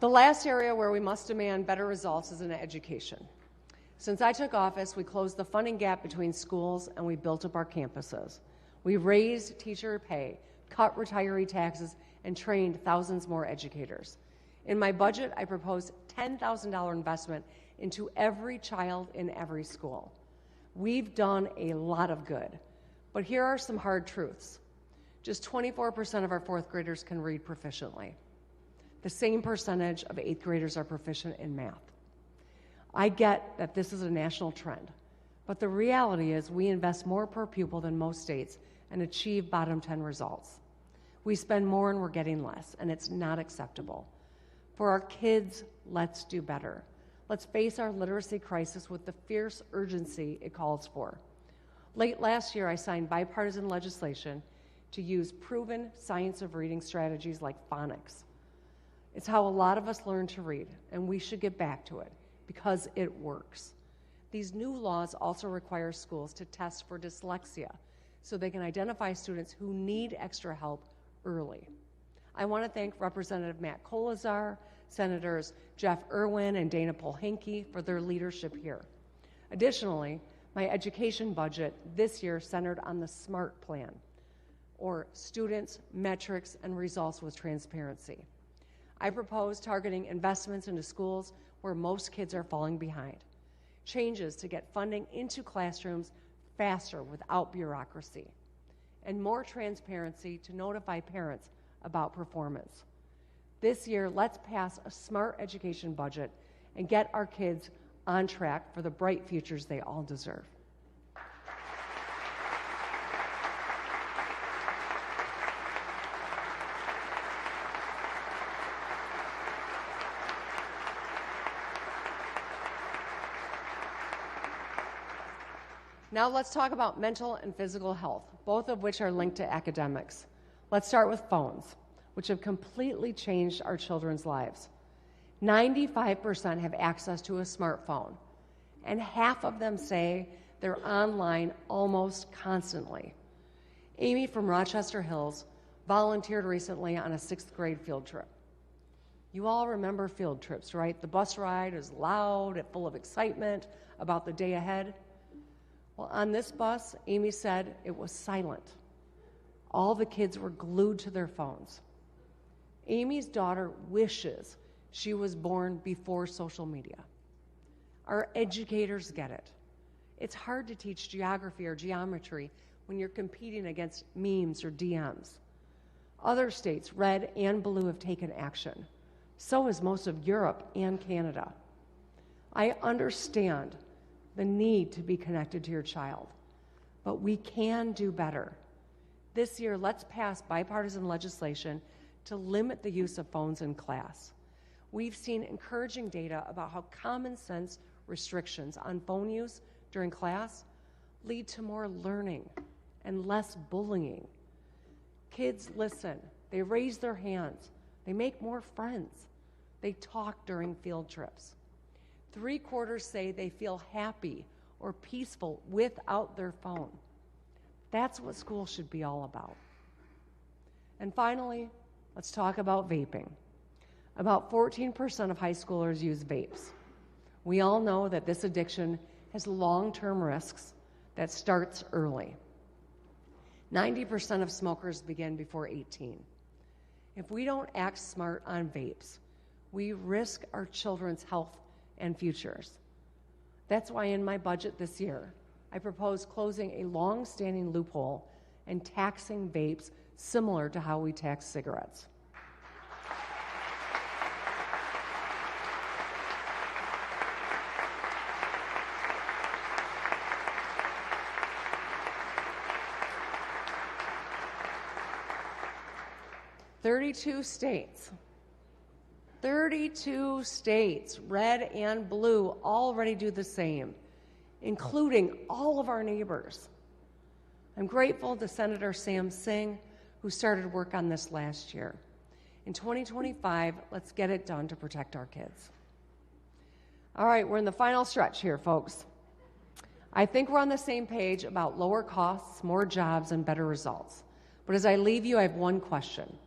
The last area where we must demand better results is in education. Since I took office, we closed the funding gap between schools and we built up our campuses. We raised teacher pay, cut retiree taxes, and trained thousands more educators. In my budget, I proposed $10,000 investment into every child in every school. We've done a lot of good, but here are some hard truths. Just 24% of our fourth graders can read proficiently. The same percentage of eighth graders are proficient in math. I get that this is a national trend, but the reality is we invest more per pupil than most states and achieve bottom 10 results. We spend more and we're getting less, and it's not acceptable. For our kids, let's do better. Let's face our literacy crisis with the fierce urgency it calls for. Late last year, I signed bipartisan legislation to use proven science of reading strategies like phonics. It's how a lot of us learn to read, and we should get back to it because it works. These new laws also require schools to test for dyslexia so they can identify students who need extra help early. I want to thank Representative Matt Kolazar, Senators Jeff Irwin and Dana Polhinke for their leadership here. Additionally, my education budget this year centered on the SMART plan, or Students, Metrics, and Results with Transparency. I propose targeting investments into schools where most kids are falling behind, changes to get funding into classrooms faster without bureaucracy, and more transparency to notify parents about performance. This year, let's pass a smart education budget and get our kids on track for the bright futures they all deserve. Now let's talk about mental and physical health, both of which are linked to academics. Let's start with phones, which have completely changed our children's lives. 95% have access to a smartphone, and half of them say they're online almost constantly. Amy from Rochester Hills volunteered recently on a 6th grade field trip. You all remember field trips, right? The bus ride is loud and full of excitement about the day ahead. Well, on this bus, Amy said it was silent. All the kids were glued to their phones. Amy's daughter wishes she was born before social media. Our educators get it. It's hard to teach geography or geometry when you're competing against memes or DMs. Other states, red and blue, have taken action. So has most of Europe and Canada. I understand the need to be connected to your child, but we can do better. This year, let's pass bipartisan legislation to limit the use of phones in class. We've seen encouraging data about how common sense restrictions on phone use during class lead to more learning and less bullying. Kids listen, they raise their hands, they make more friends, they talk during field trips. 3/4 say they feel happy or peaceful without their phone. That's what school should be all about. And finally, let's talk about vaping. About 14% of high schoolers use vapes. We all know that this addiction has long-term risks that starts early. 90% of smokers begin before 18. If we don't act smart on vapes, we risk our children's health and futures. That's why in my budget this year, I propose closing a long-standing loophole and taxing vapes similar to how we tax cigarettes. Thirty-two states, red and blue, already do the same, including all of our neighbors. I'm grateful to Senator Sam Singh, who started work on this last year. In 2025, let's get it done to protect our kids. All right, we're in the final stretch here, folks. I think we're on the same page about lower costs, more jobs, and better results. But as I leave you, I have one question.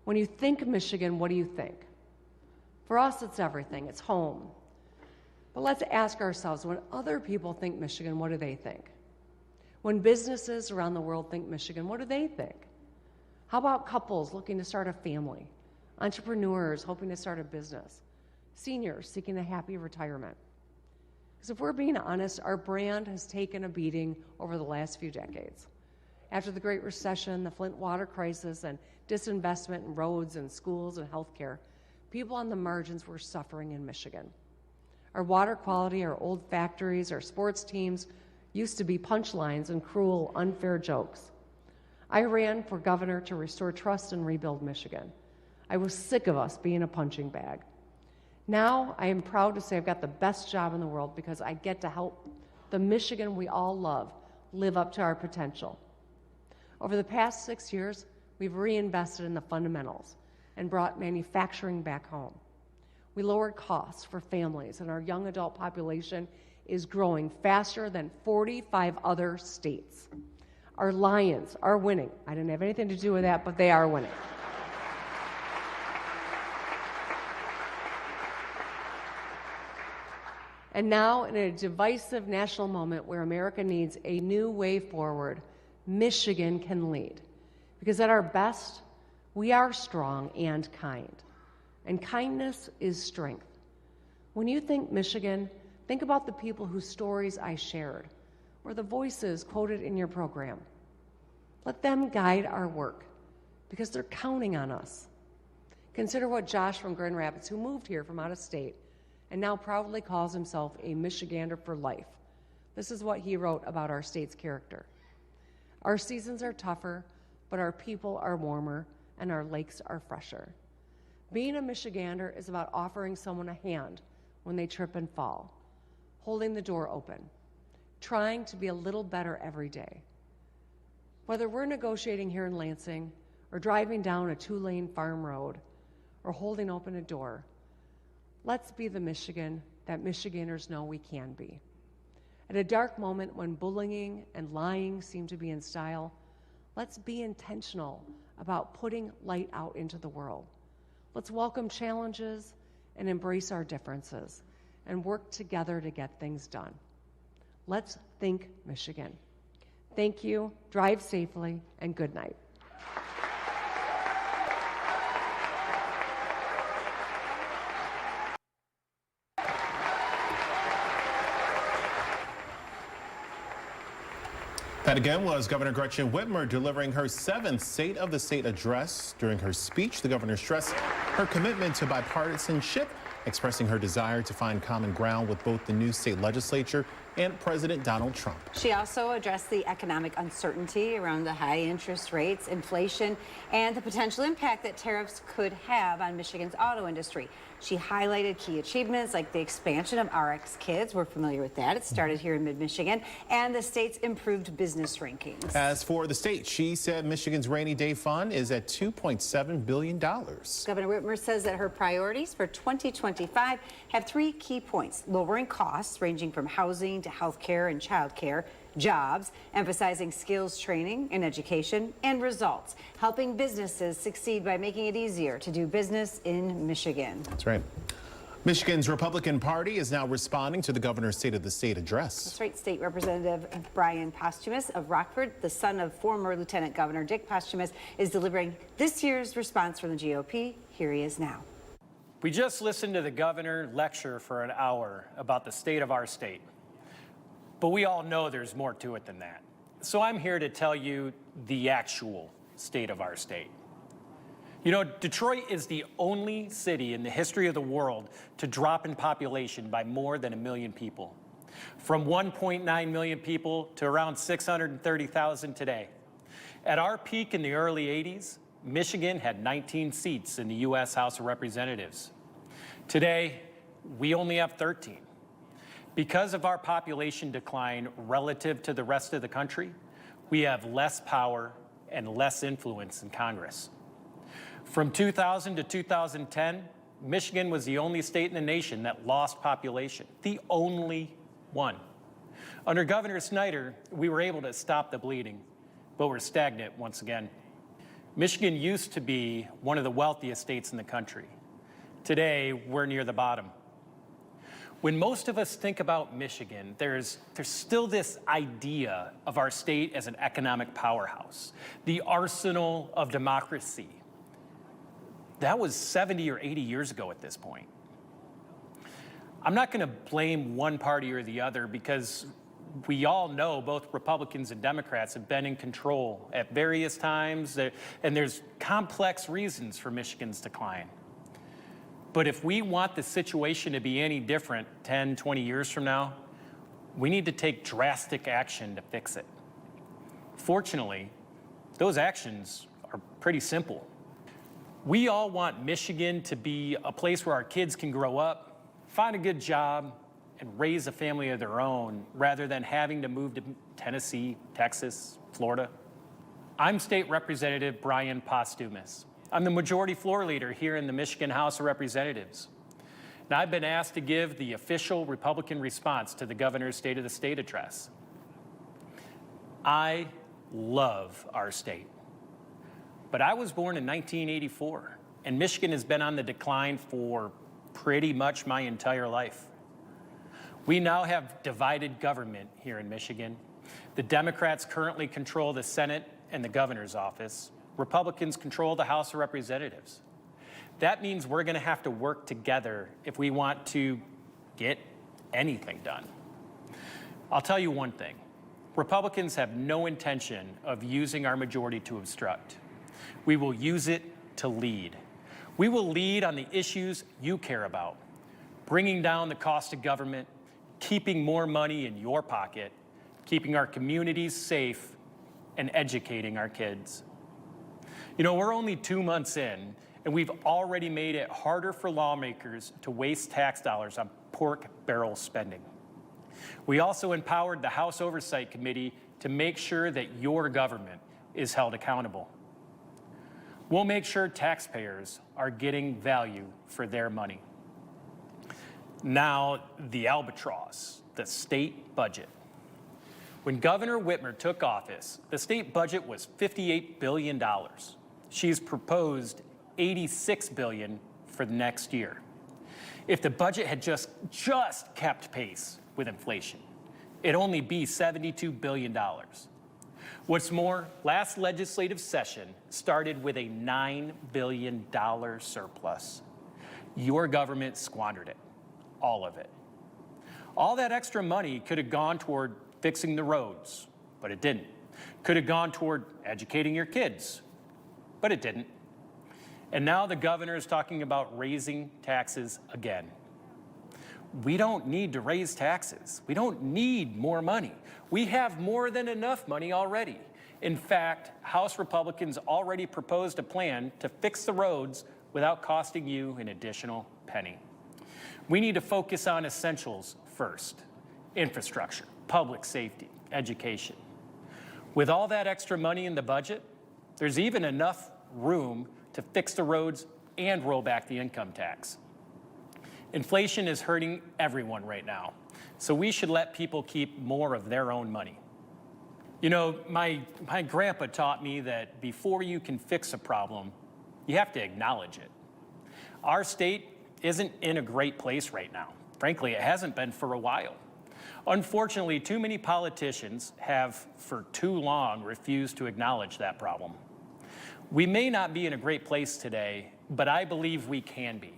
When you think Michigan, what do you think? For us, it's everything. It's home. But let's ask ourselves, when other people think Michigan, what do they think? When businesses around the world think Michigan, what do they think? How about couples looking to start a family? Entrepreneurs hoping to start a business? Seniors seeking a happy retirement? Because if we're being honest, our brand has taken a beating over the last few decades. After the Great Recession, the Flint water crisis, and disinvestment in roads and schools and healthcare, people on the margins were suffering in Michigan. Our water quality, our old factories, our sports teams used to be punchlines and cruel, unfair jokes. I ran for governor to restore trust and rebuild Michigan. I was sick of us being a punching bag. Now I am proud to say I've got the best job in the world because I get to help the Michigan we all love live up to our potential. Over the past 6 years, we've reinvested in the fundamentals and brought manufacturing back home. We lowered costs for families, and our young adult population is growing faster than 45 other states. Our Lions are winning. I didn't have anything to do with that, but they are winning.
And now, in a divisive national moment where America needs a new way forward, Michigan can lead. Because at our best, we are strong and kind. And kindness is strength. When you think Michigan, think about the people whose stories I shared, or the voices quoted in your program. Let them guide our work, because they're counting on us. Consider what Josh from Grand Rapids, who moved here from out of state, and now proudly calls himself a Michigander for life. This is what he wrote about our state's character. Our seasons are tougher, but our people are warmer, and our lakes are fresher. Being a Michigander is about offering someone a hand when they trip and fall, holding the door open, trying to be a little better every day. Whether we're negotiating here in Lansing, or driving down a 2-lane farm road, or holding open a door, let's be the Michigan that Michiganders know we can be. At a dark moment when bullying and lying seem to be in style, let's be intentional about putting light out into the world. Let's welcome challenges and embrace our differences and work together to get things done. Let's think Michigan. Thank you, drive safely, and good night.
That again was Governor Gretchen Whitmer delivering her 7th State of the State address. During her speech, the governor stressed her commitment to bipartisanship, expressing her desire to find common ground with both the new state legislature and President Donald Trump.
She also addressed the economic uncertainty around the high interest rates, inflation, and the potential impact that tariffs could have on Michigan's auto industry. She highlighted key achievements like the expansion of RX Kids. We're familiar with that. It started here in mid-Michigan, and the state's improved business rankings.
As for the state, she said Michigan's rainy day fund is at $2.7 billion.
Governor Whitmer says that her priorities for 2025 have 3 key points: lowering costs ranging from housing to health care and child care, jobs, emphasizing skills training and education, and results, helping businesses succeed by making it easier to do business in Michigan.
That's right. Michigan's Republican Party is now responding to the governor's State of the State address.
That's right. State Representative Brian Posthumus of Rockford, the son of former Lieutenant Governor Dick Posthumus, is delivering this year's response from the GOP. Here he is now.
We just listened to the governor lecture for an hour about the state of our state. But we all know there's more to it than that. So I'm here to tell you the actual state of our state. You know, Detroit is the only city in the history of the world to drop in population by more than 1 million people. From 1.9 million people to around 630,000 today. At our peak in the early 80s, Michigan had 19 seats in the U.S. House of Representatives. Today, we only have 13. Because of our population decline relative to the rest of the country, we have less power and less influence in Congress. From 2000 to 2010, Michigan was the only state in the nation that lost population, the only one. Under Governor Snyder, we were able to stop the bleeding, but we're stagnant once again. Michigan used to be one of the wealthiest states in the country. Today, we're near the bottom. When most of us think about Michigan, there's still this idea of our state as an economic powerhouse, the arsenal of democracy. That was 70 or 80 years ago at this point. I'm not going to blame one party or the other because we all know both Republicans and Democrats have been in control at various times, and there's complex reasons for Michigan's decline. But if we want the situation to be any different 10, 20 years from now, we need to take drastic action to fix it. Fortunately, those actions are pretty simple. We all want Michigan to be a place where our kids can grow up, find a good job, and raise a family of their own, rather than having to move to Tennessee, Texas, Florida. I'm State Representative Brian Posthumus. I'm the majority floor leader here in the Michigan House of Representatives. And I've been asked to give the official Republican response to the governor's State of the State address. I love our state. But I was born in 1984, and Michigan has been on the decline for pretty much my entire life. We now have divided government here in Michigan. The Democrats currently control the Senate and the governor's office. Republicans control the House of Representatives. That means we're going to have to work together if we want to get anything done. I'll tell you one thing. Republicans have no intention of using our majority to obstruct. We will use it to lead. We will lead on the issues you care about, bringing down the cost of government, keeping more money in your pocket, keeping our communities safe, and educating our kids. You know, we're only 2 months in, and we've already made it harder for lawmakers to waste tax dollars on pork barrel spending. We also empowered the House Oversight Committee to make sure that your government is held accountable. We'll make sure taxpayers are getting value for their money. Now, the albatross, the state budget. When Governor Whitmer took office, the state budget was $58 billion. She's proposed $86 billion for the next year. If the budget had just kept pace with inflation, it'd only be $72 billion. What's more, last legislative session started with a $9 billion surplus. Your government squandered it, all of it. All that extra money could have gone toward fixing the roads, but it didn't. Could have gone toward educating your kids, but it didn't. And now the governor is talking about raising taxes again. We don't need to raise taxes. We don't need more money. We have more than enough money already. In fact, House Republicans already proposed a plan to fix the roads without costing you an additional penny. We need to focus on essentials first: infrastructure, public safety, education. With all that extra money in the budget, there's even enough room to fix the roads and roll back the income tax. Inflation is hurting everyone right now, so we should let people keep more of their own money. You know, my grandpa taught me that before you can fix a problem, you have to acknowledge it. Our state isn't in a great place right now. Frankly, it hasn't been for a while. Unfortunately, too many politicians have for too long refused to acknowledge that problem. We may not be in a great place today, but I believe we can be.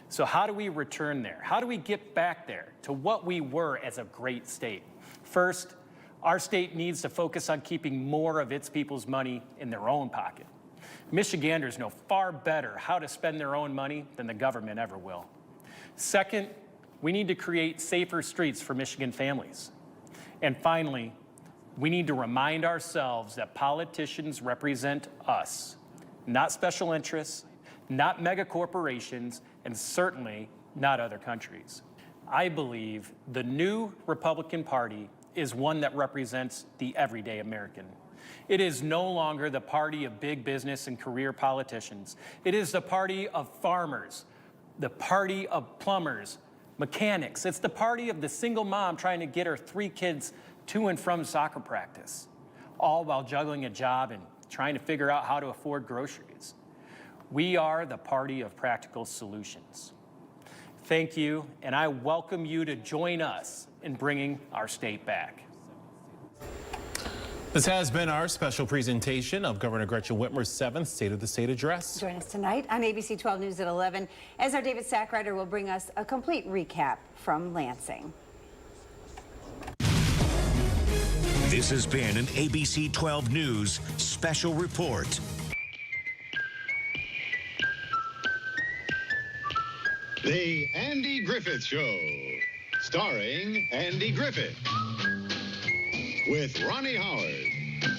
So how do we return there? How do we get back there to what we were as a great state? First, our state needs to focus on keeping more of its people's money in their own pocket. Michiganders know far better how to spend their own money than the government ever will. Second, we need to create safer streets for Michigan families. And finally, we need to remind ourselves that politicians represent us, not special interests, not mega corporations, and certainly not other countries. I believe the new Republican Party is one that represents the everyday American. It is no longer the party of big business and career politicians. It is the party of farmers, the party of plumbers, mechanics. It's the party of the single mom trying to get her 3 kids to and from soccer practice, all while juggling a job and trying to figure out how to afford groceries. We are the party of practical solutions. Thank you, and I welcome you to join us in bringing our state back.
This has been our special presentation of Governor Gretchen Whitmer's 7th State of the State Address.
Join us tonight on ABC 12 News at 11 as our David Sackrider will bring us a complete recap from Lansing.
This has been an ABC 12 News special report.
The Andy Griffith Show, starring Andy Griffith, with Ronnie Howard.